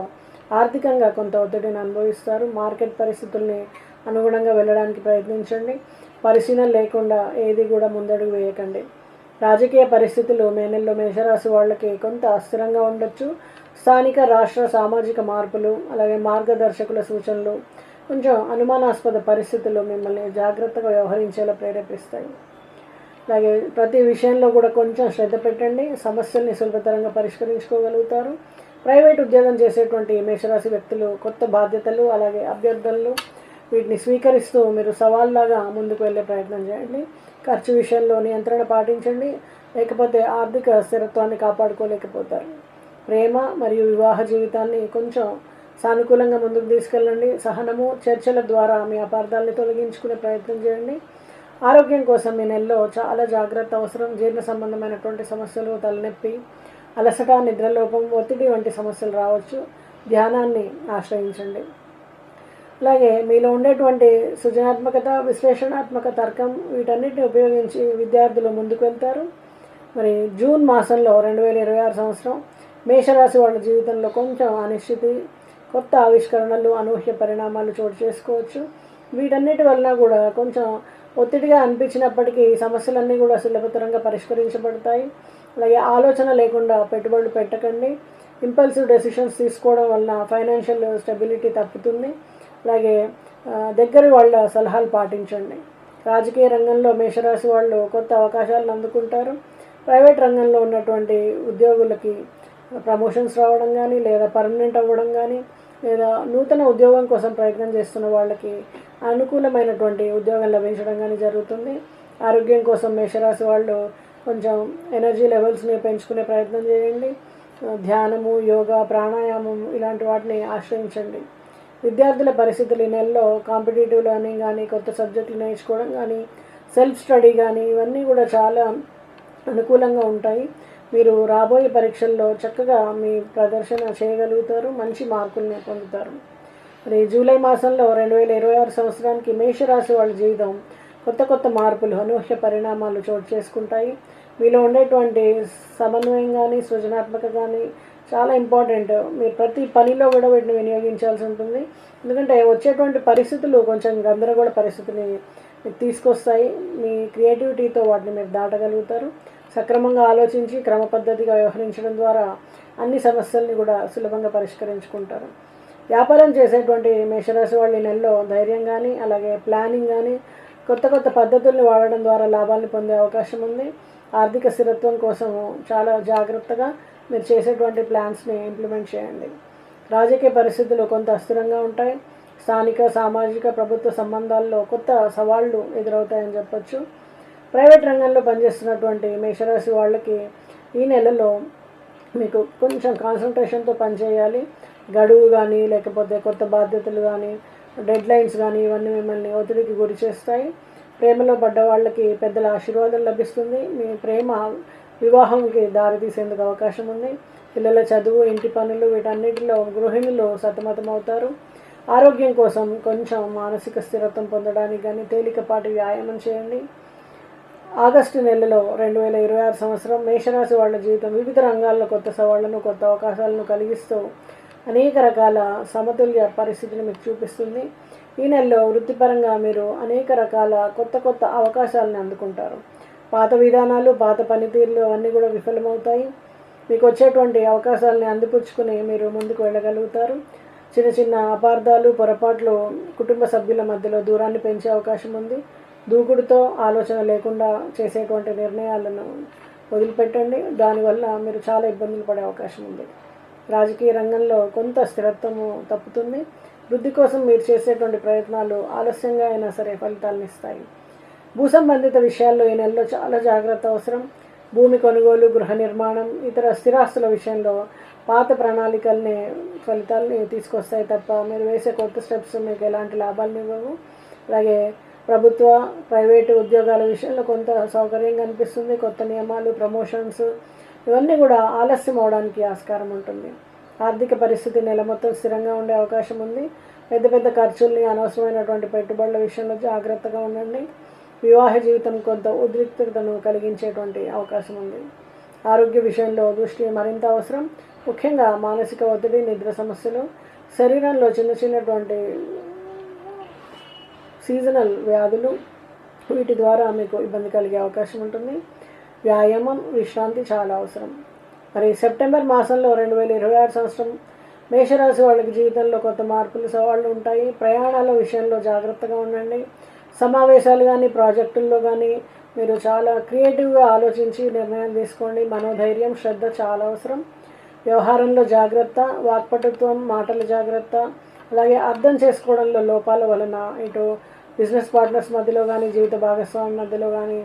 ఆర్థికంగా కొంత ఒత్తిడిని అనుభవిస్తారు. మార్కెట్ పరిస్థితుల్ని అనుగుణంగా వెళ్ళడానికి ప్రయత్నించండి. పరిశీలన లేకుండా ఏది కూడా ముందడుగు వేయకండి. రాజకీయ పరిస్థితులు మే నెలలో మేషరాశి వాళ్ళకి కొంత అస్థిరంగా ఉండొచ్చు. స్థానిక, రాష్ట్ర, సామాజిక మార్పులు, అలాగే మార్గదర్శకుల సూచనలు, కొంచెం అనుమానాస్పద పరిస్థితులు మిమ్మల్ని జాగ్రత్తగా వ్యవహరించేలా ప్రేరేపిస్తాయి. అలాగే ప్రతి విషయంలో కూడా కొంచెం శ్రద్ధ పెట్టండి, సమస్యల్ని సులభతరంగా పరిష్కరించుకోగలుగుతారు. ప్రైవేట్ ఉద్యోగం చేసేటువంటి మేషరాశి వ్యక్తులు కొత్త బాధ్యతలు అలాగే అభ్యర్థనలు వీటిని స్వీకరిస్తూ మీరు సవాల్లాగా ముందుకు వెళ్ళే ప్రయత్నం చేయండి. ఖర్చు విషయంలో నియంత్రణ పాటించండి, లేకపోతే ఆర్థిక స్థిరత్వాన్ని కాపాడుకోలేకపోతారు. ప్రేమ మరియు వివాహ జీవితాన్ని కొంచెం సానుకూలంగా ముందుకు తీసుకెళ్ళండి. సహనము, చర్చల ద్వారా మీ అపార్థాలని తొలగించుకునే ప్రయత్నం చేయండి. ఆరోగ్యం కోసం ఈ నెలలో చాలా జాగ్రత్త అవసరం. జీర్ణ సంబంధమైనటువంటి సమస్యలు, తలనొప్పి, అలసట, నిద్రలోపం, ఒత్తిడి వంటి సమస్యలు రావచ్చు. ధ్యానాన్ని ఆశ్రయించండి. అలాగే మీలో ఉండేటువంటి సృజనాత్మకత, విశ్లేషణాత్మక తర్కం వీటన్నిటిని ఉపయోగించి విద్యార్థులు ముందుకు వెళ్తారు. మరి జూన్ మాసంలో 2026 సంవత్సరం మేషరాశి వాళ్ళ జీవితంలో కొంచెం అనిశ్చితి, కొత్త ఆవిష్కరణలు, అనూహ్య పరిణామాలు చోటు చేసుకోవచ్చు. వీటన్నిటి వలన కూడా కొంచెం ఒత్తిడిగా అనిపించినప్పటికీ సమస్యలన్నీ కూడా సులభతరంగా పరిష్కరించబడతాయి. అలాగే ఆలోచన లేకుండా పెట్టుబడులు పెట్టకండి. ఇంపల్సివ్ డెసిషన్స్ తీసుకోవడం వలన ఫైనాన్షియల్ స్టెబిలిటీ తప్పుతుంది. అలాగే దగ్గర వాళ్ళ సలహాలు పాటించండి. రాజకీయ రంగంలో మేషరాశి వాళ్ళు కొత్త అవకాశాలను అందుకుంటారు. ప్రైవేట్ రంగంలో ఉన్నటువంటి ఉద్యోగులకి ప్రమోషన్స్ రావడం కానీ, లేదా పర్మనెంట్ అవ్వడం కానీ, లేదా నూతన ఉద్యోగం కోసం ప్రయత్నం చేస్తున్న వాళ్ళకి అనుకూలమైనటువంటి ఉద్యోగం లభించడం కానీ జరుగుతుంది. ఆరోగ్యం కోసం మేషరాశి వాళ్ళు కొంచెం ఎనర్జీ లెవెల్స్ని పెంచుకునే ప్రయత్నం చేయండి. ధ్యానము, యోగా, ప్రాణాయామం ఇలాంటి వాటిని ఆశ్రయించండి. విద్యార్థుల పరిస్థితులు ఈ నెలలో కాంపిటేటివ్ లెర్నింగ్ కానీ, కొత్త సబ్జెక్టులు నేర్చుకోవడం కానీ, సెల్ఫ్ స్టడీ కానీ ఇవన్నీ కూడా చాలా అనుకూలంగా ఉంటాయి. మీరు రాబోయే పరీక్షల్లో చక్కగా మీ ప్రదర్శన చేయగలుగుతారు, మంచి మార్కుల్ని పొందుతారు. మరి జూలై మాసంలో 2026 సంవత్సరానికి మేషరాశి వాళ్ళ జీవితం కొత్త మార్పులు, అనూహ్య పరిణామాలు చోటు చేసుకుంటాయి. మీలో ఉండేటువంటి సమన్వయం కానీ, సృజనాత్మక కానీ చాలా ఇంపార్టెంట్. మీరు ప్రతి పనిలో కూడా వీటిని వినియోగించాల్సి ఉంటుంది. ఎందుకంటే వచ్చేటువంటి పరిస్థితులు కొంచెం గందరగోళ పరిస్థితిని తీసుకొస్తాయి. మీ క్రియేటివిటీతో వాటిని మీరు దాటగలుగుతారు. సక్రమంగా ఆలోచించి క్రమ పద్ధతిగా వ్యవహరించడం ద్వారా అన్ని సమస్యల్ని కూడా సులభంగా పరిష్కరించుకుంటారు. వ్యాపారం చేసేటువంటి మేషరాశి వాళ్ళ నెలలో ధైర్యం కానీ, అలాగే ప్లానింగ్ కానీ, కొత్త పద్ధతుల్ని వాడడం ద్వారా లాభాలను పొందే అవకాశం ఉంది. ఆర్థిక స్థిరత్వం కోసం చాలా జాగ్రత్తగా మీరు చేసేటువంటి ప్లాన్స్ని ఇంప్లిమెంట్ చేయండి. రాజకీయ పరిస్థితులు కొంత అస్థిరంగా ఉంటాయి. స్థానిక, సామాజిక, ప్రభుత్వ సంబంధాల్లో కొత్త సవాళ్లు ఎదురవుతాయని చెప్పొచ్చు. ప్రైవేట్ రంగంలో పనిచేస్తున్నటువంటి మేషరాశి వాళ్ళకి ఈ నెలలో మీకు కొంచెం కాన్సన్ట్రేషన్తో పనిచేయాలి. గడువు కానీ, లేకపోతే కొత్త బాధ్యతలు కానీ, డెడ్ లైన్స్ కానీ ఇవన్నీ మిమ్మల్ని ఒత్తిడికి గురి చేస్తాయి. ప్రేమలో పడ్డ వాళ్ళకి పెద్దల ఆశీర్వాదం లభిస్తుంది. మీ ప్రేమ వివాహంకి దారితీసేందుకు అవకాశం ఉంది. పిల్లల చదువు, ఇంటి పనులు వీటన్నిటిలో గృహిణులు సతమతమవుతారు. ఆరోగ్యం కోసం కొంచెం మానసిక స్థిరత్వం పొందడానికి కానీ తేలికపాటి వ్యాయామం చేయండి. ఆగస్టు నెలలో 2026 సంవత్సరం మేషరాశి వాళ్ళ జీవితం వివిధ రంగాల్లో కొత్త సవాళ్లను, కొత్త అవకాశాలను కలిగిస్తూ అనేక రకాల సమతుల్య పరిస్థితిని మీకు చూపిస్తుంది. ఈ నెలలో వృత్తిపరంగా మీరు అనేక రకాల కొత్త అవకాశాలను అందుకుంటారు. పాత విధానాలు, పాత పనితీరులు అవన్నీ కూడా విఫలమవుతాయి. మీకు వచ్చేటువంటి అవకాశాలని అందిపుచ్చుకుని మీరు ముందుకు వెళ్ళగలుగుతారు. చిన్న అపార్థాలు, పొరపాట్లు కుటుంబ సభ్యుల మధ్యలో దూరాన్ని పెంచే అవకాశం ఉంది. దూకుడుతో ఆలోచన లేకుండా చేసేటువంటి నిర్ణయాలను వదిలిపెట్టండి. దానివల్ల మీరు చాలా ఇబ్బందులు పడే అవకాశం ఉంది. రాజకీయ రంగంలో కొంత స్థిరత్వము తప్పుతుంది. వృద్ధి కోసం మీరు చేసేటువంటి ప్రయత్నాలు ఆలస్యంగా అయినా సరే ఫలితాలను ఇస్తాయి. భూ సంబంధిత విషయాల్లో ఈ నెలలో చాలా జాగ్రత్త అవసరం. భూమి కొనుగోలు, గృహ నిర్మాణం, ఇతర స్థిరాస్తుల విషయంలో పాత ప్రణాళికల్ని ఫలితాలని తీసుకొస్తాయి తప్ప మీరు వేసే కొత్త స్టెప్స్ మీకు ఎలాంటి లాభాలను ఇవ్వవు. అలాగే ప్రభుత్వ, ప్రైవేటు ఉద్యోగాల విషయంలో కొంత సౌకర్యం కనిపిస్తుంది. కొత్త నియమాలు, ప్రమోషన్స్ ఇవన్నీ కూడా ఆలస్యం అవడానికి ఆస్కారం ఉంటుంది. ఆర్థిక పరిస్థితి నెల మొత్తం స్థిరంగా ఉండే అవకాశం ఉంది. పెద్ద ఖర్చుల్ని, అనవసరమైనటువంటి పెట్టుబడుల విషయంలో జాగ్రత్తగా ఉండండి. వివాహ జీవితం కొంత ఉద్రిక్తతను కలిగించేటువంటి అవకాశం ఉంది. ఆరోగ్య విషయంలో దృష్టి మరింత అవసరం. ముఖ్యంగా మానసిక ఒత్తిడి, నిద్ర సమస్యలు, శరీరంలో చిన్నటువంటి సీజనల్ వ్యాధులు వీటి ద్వారా మీకు ఇబ్బంది కలిగే అవకాశం ఉంటుంది. వ్యాయామం, విశ్రాంతి చాలా అవసరం. మరి సెప్టెంబర్ మాసంలో 2026 సంవత్సరం మేషరాశి వాళ్ళకి జీవితంలో కొత్త మార్పులు సవాళ్ళు ఉంటాయి. ప్రయాణాల విషయంలో జాగ్రత్తగా ఉండండి. సమావేశాలు కానీ ప్రాజెక్టుల్లో కానీ మీరు చాలా క్రియేటివ్గా ఆలోచించి నిర్ణయం తీసుకోండి. మనోధైర్యం, శ్రద్ధ చాలా అవసరం. వ్యవహారంలో జాగ్రత్త, వాక్పటుత్వం, మాటల జాగ్రత్త, అలాగే అర్థం చేసుకోవడంలో లోపాల వలన ఇటు బిజినెస్ పార్ట్నర్స్ మధ్యలో కానీ జీవిత భాగస్వామి మధ్యలో కానీ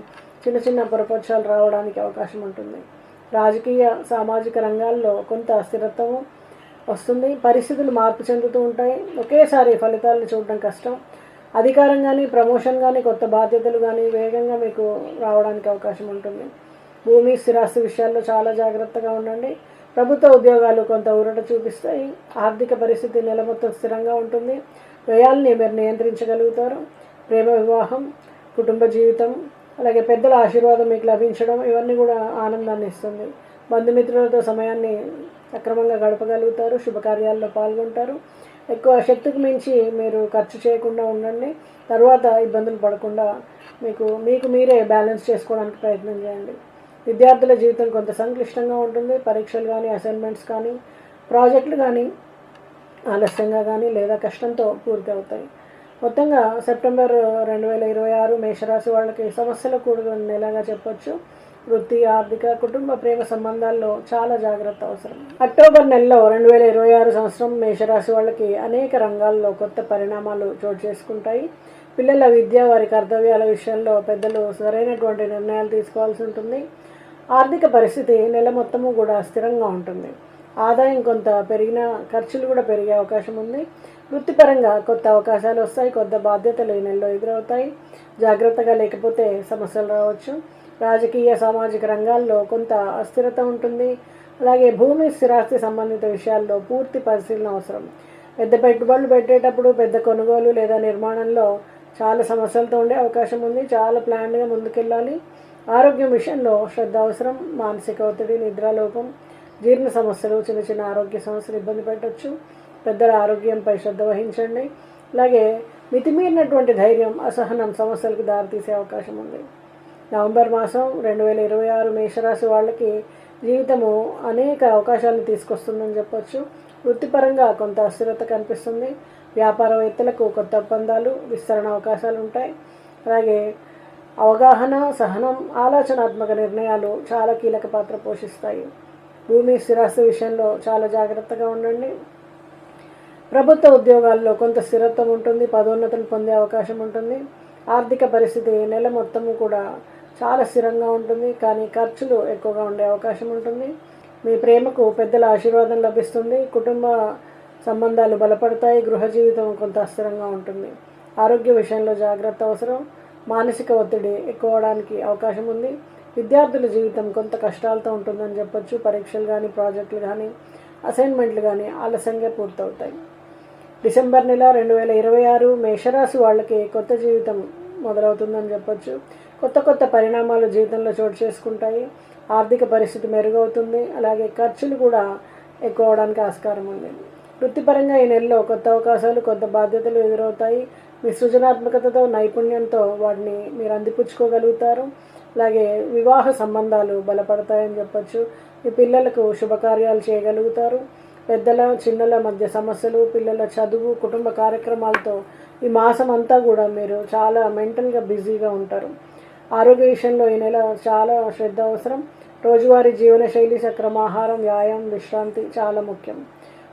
చిన్న చిన్న పొరపక్షాలు రావడానికి అవకాశం ఉంటుంది. రాజకీయ సామాజిక రంగాల్లో కొంత స్థిరత్వం వస్తుంది. పరిస్థితులు మార్పు చెందుతూ ఉంటాయి. ఒకేసారి ఫలితాలను చూడడం కష్టం. అధికారం కానీ ప్రమోషన్ కానీ కొత్త బాధ్యతలు కానీ వేగంగా మీకు రావడానికి అవకాశం ఉంటుంది. భూమి స్థిరాస్తి విషయాల్లో చాలా జాగ్రత్తగా ఉండండి. ప్రభుత్వ ఉద్యోగాలు కొంత ఊరట చూపిస్తాయి. ఆర్థిక పరిస్థితి నెల మొత్తం స్థిరంగా ఉంటుంది. వ్యయాల్ని మీరు నియంత్రించగలుగుతారు. ప్రేమ, వివాహం, కుటుంబ జీవితం, అలాగే పెద్దల ఆశీర్వాదం మీకు లభించడం ఇవన్నీ కూడా ఆనందాన్ని ఇస్తుంది. బంధుమిత్రులతో సమయాన్ని సక్రమంగా గడపగలుగుతారు. శుభకార్యాల్లో పాల్గొంటారు. ఎక్కువ శక్తికి మించి మీరు ఖర్చు చేయకుండా ఉండండి. తర్వాత ఇబ్బందులు పడకుండా మీకు మీరే బ్యాలెన్స్ చేసుకోవడానికి ప్రయత్నం చేయండి. విద్యార్థుల జీవితం కొంత సంక్లిష్టంగా ఉంటుంది. పరీక్షలు కానీ అసైన్మెంట్స్ కానీ ప్రాజెక్టులు కానీ ఆలస్యంగా కానీ లేదా కష్టంతో పూర్తి అవుతాయి. మొత్తంగా సెప్టెంబర్ 2026 మేషరాశి వాళ్ళకి సమస్యలు కూడిన నెలగా చెప్పొచ్చు. వృత్తి, ఆర్థిక, కుటుంబ, ప్రేమ సంబంధాల్లో చాలా జాగ్రత్త అవసరం. అక్టోబర్ నెలలో 2026 సంవత్సరం మేషరాశి వాళ్ళకి అనేక రంగాల్లో కొత్త పరిణామాలు చోటు చేసుకుంటాయి. పిల్లల విద్య, వారి కర్తవ్యాల విషయంలో పెద్దలు సరైనటువంటి నిర్ణయాలు తీసుకోవాల్సి ఉంటుంది. ఆర్థిక పరిస్థితి నెల మొత్తము కూడా స్థిరంగా ఉంటుంది. ఆదాయం కొంత పెరిగిన ఖర్చులు కూడా పెరిగే అవకాశం ఉంది. వృత్తిపరంగా కొత్త అవకాశాలు వస్తాయి. కొత్త బాధ్యతలు ఈ నెలలో ఎదురవుతాయి. జాగ్రత్తగా లేకపోతే సమస్యలు రావచ్చు. రాజకీయ సామాజిక రంగాల్లో కొంత అస్థిరత ఉంటుంది. అలాగే భూమి స్థిరాస్తి సంబంధిత విషయాల్లో పూర్తి పరిశీలన అవసరం. పెద్ద పెట్టుబడులు పెట్టేటప్పుడు పెద్ద కొనుగోలు లేదా నిర్మాణంలో చాలా సమస్యలతో ఉండే అవకాశం ఉంది. చాలా ప్లాన్గా ముందుకెళ్ళాలి. ఆరోగ్యం విషయంలో శ్రద్ధ అవసరం. మానసిక ఒత్తిడి, నిద్రాలోపం, జీర్ణ సమస్యలు, చిన్న చిన్న ఆరోగ్య సమస్యలు ఇబ్బంది పెట్టవచ్చు. పెద్దల ఆరోగ్యంపై శ్రద్ధ వహించండి. అలాగే మితిమీరినటువంటి ధైర్యం, అసహనం సమస్యలకు దారితీసే అవకాశం ఉంది. నవంబర్ మాసం 2026 మేషరాశి వాళ్ళకి జీవితము అనేక అవకాశాలను తీసుకొస్తుందని చెప్పొచ్చు. వృత్తిపరంగా కొంత అస్థిరత కనిపిస్తుంది. వ్యాపారవేత్తలకు కొత్త ఒప్పందాలు, విస్తరణ అవకాశాలు ఉంటాయి. అలాగే అవగాహన, సహనం, ఆలోచనాత్మక నిర్ణయాలు చాలా కీలక పాత్ర పోషిస్తాయి. భూమి స్థిరాస్తి విషయంలో చాలా జాగ్రత్తగా ఉండండి. ప్రభుత్వ ఉద్యోగాల్లో కొంత స్థిరత్వం ఉంటుంది. పదోన్నతులు పొందే అవకాశం ఉంటుంది. ఆర్థిక పరిస్థితి నెల మొత్తము కూడా చాలా స్థిరంగా ఉంటుంది. కానీ ఖర్చులు ఎక్కువగా ఉండే అవకాశం ఉంటుంది. మీ ప్రేమకు పెద్దల ఆశీర్వాదం లభిస్తుంది. కుటుంబ సంబంధాలు బలపడతాయి. గృహ జీవితం కొంత అస్థిరంగా ఉంటుంది. ఆరోగ్య విషయంలో జాగ్రత్త అవసరం. మానసిక ఒత్తిడి ఎక్కువ అవడానికి అవకాశం ఉంది. విద్యార్థుల జీవితం కొంత కష్టాలతో ఉంటుందని చెప్పొచ్చు. పరీక్షలు కానీ ప్రాజెక్టులు కానీ అసైన్మెంట్లు కానీ ఆలస్యంగా పూర్తవుతాయి. డిసెంబర్ నెల 2026 మేషరాశి వాళ్ళకి కొత్త జీవితం మొదలవుతుందని చెప్పొచ్చు. కొత్త పరిణామాలు జీవితంలో చోటు చేసుకుంటాయి. ఆర్థిక పరిస్థితి మెరుగవుతుంది. అలాగే ఖర్చులు కూడా ఎక్కువ అవడానికి ఆస్కారం ఉంది. వృత్తిపరంగా ఈ నెలలో కొత్త అవకాశాలు, కొత్త బాధ్యతలు ఎదురవుతాయి. మీ సృజనాత్మకతతో, నైపుణ్యంతో వాటిని మీరు అందిపుచ్చుకోగలుగుతారు. అలాగే వివాహ సంబంధాలు బలపడతాయని చెప్పొచ్చు. మీ పిల్లలకు శుభకార్యాలు చేయగలుగుతారు. పెద్దల చిన్నల మధ్య సమస్యలు, పిల్లల చదువు, కుటుంబ కార్యక్రమాలతో ఈ మాసం అంతా కూడా మీరు చాలా మెంటల్గా బిజీగా ఉంటారు. ఆరోగ్య విషయంలో ఈ నెల చాలా శ్రద్ధ అవసరం. రోజువారీ జీవనశైలి, సక్రమ ఆహారం, వ్యాయామం, విశ్రాంతి చాలా ముఖ్యం.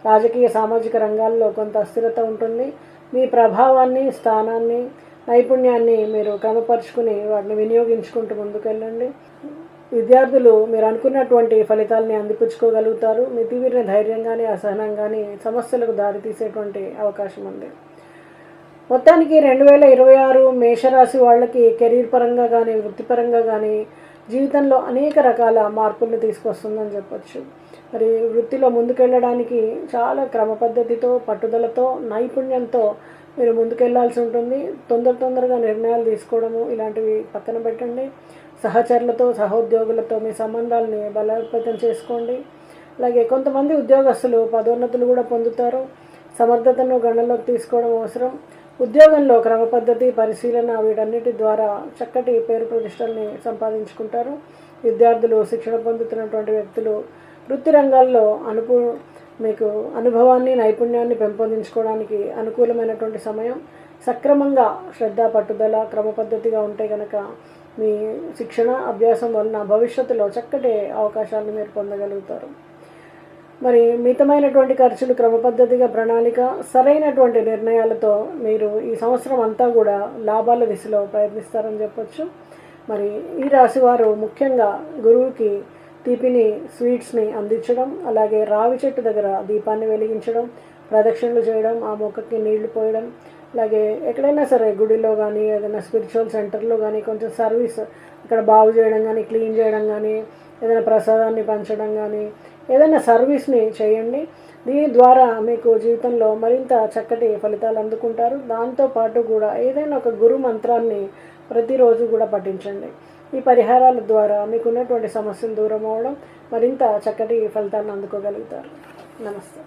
రాజకీయ సామాజిక రంగాల్లో కొంత అస్థిరత ఉంటుంది. మీ ప్రభావాన్ని, స్థానాన్ని, నైపుణ్యాన్ని మీరు క్రమపరుచుకుని వాటిని వినియోగించుకుంటూ ముందుకెళ్ళండి. విద్యార్థులు మీరు అనుకున్నటువంటి ఫలితాలని అందిపుచ్చుకోగలుగుతారు. మితిమీరిన ధైర్యం కానీ అసహనం కానీ సమస్యలకు దారితీసేటువంటి అవకాశం ఉంది. మొత్తానికి 2026 మేషరాశి వాళ్ళకి కెరీర్ పరంగా కానీ వృత్తిపరంగా కానీ జీవితంలో అనేక రకాల మార్పులను తీసుకొస్తుందని చెప్పొచ్చు. మరి వృత్తిలో ముందుకెళ్ళడానికి చాలా క్రమ పద్ధతితో, పట్టుదలతో, నైపుణ్యంతో మీరు ముందుకెళ్లాల్సి ఉంటుంది. తొందరగా నిర్ణయాలు తీసుకోవడము ఇలాంటివి పక్కన పెట్టండి. సహచరులతో, సహోద్యోగులతో మీ సంబంధాలని బలోపేతం చేసుకోండి. అలాగే కొంతమంది ఉద్యోగస్తులు పదోన్నతులు కూడా పొందుతారు. సమర్థతను గణనలోకి తీసుకోవడం అవసరం. ఉద్యోగంలో క్రమ పద్ధతి, పరిశీలన వీటన్నిటి ద్వారా చక్కటి పేరు ప్రతిష్టల్ని సంపాదించుకుంటారు. విద్యార్థులు, శిక్షణ పొందుతున్నటువంటి వ్యక్తులు వృత్తి రంగాల్లో మీకు అనుభవాన్ని నైపుణ్యాన్ని పెంపొందించుకోవడానికి అనుకూలమైనటువంటి సమయం. సక్రమంగా శ్రద్ధ పట్టుదల క్రమపద్ధతిగా ఉంటే కనుక మీ శిక్షణ అభ్యాసం వలన భవిష్యత్తులో చక్కటి అవకాశాలను మీరు పొందగలుగుతారు. మరి మితమైనటువంటి ఖర్చులు, క్రమపద్ధతిగా ప్రణాళిక, సరైనటువంటి నిర్ణయాలతో మీరు ఈ సంవత్సరం అంతా కూడా లాభాల దిశలో ప్రయత్నిస్తారని చెప్పొచ్చు. మరి ఈ రాశి వారు ముఖ్యంగా గురువుకి తీపిని, స్వీట్స్ని అందించడం, అలాగే రావి చెట్టు దగ్గర దీపాన్ని వెలిగించడం, ప్రదక్షిణలు చేయడం, ఆ మొక్కకి నీళ్లు పోయడం, అలాగే ఎక్కడైనా సరే గుడిలో కానీ ఏదైనా స్పిరిచువల్ సెంటర్లో కానీ కొంచెం సర్వీస్ అక్కడ బాగు చేయడం కానీ, క్లీన్ చేయడం కానీ, ఏదైనా ప్రసాదాన్ని పంచడం కానీ, ఏదైనా సర్వీస్ని చేయండి. దీని ద్వారా మీకు జీవితంలో మరింత చక్కటి ఫలితాలు అందుకుంటారు. దాంతోపాటు కూడా ఏదైనా ఒక గురు మంత్రాన్ని ప్రతిరోజు కూడా పఠించండి. ఈ పరిహారాల ద్వారా మీకున్నటువంటి సమస్యలు దూరం అవ్వడం, మరింత చక్కటి ఫలితాలను అందుకోగలుగుతారు. నమస్తే.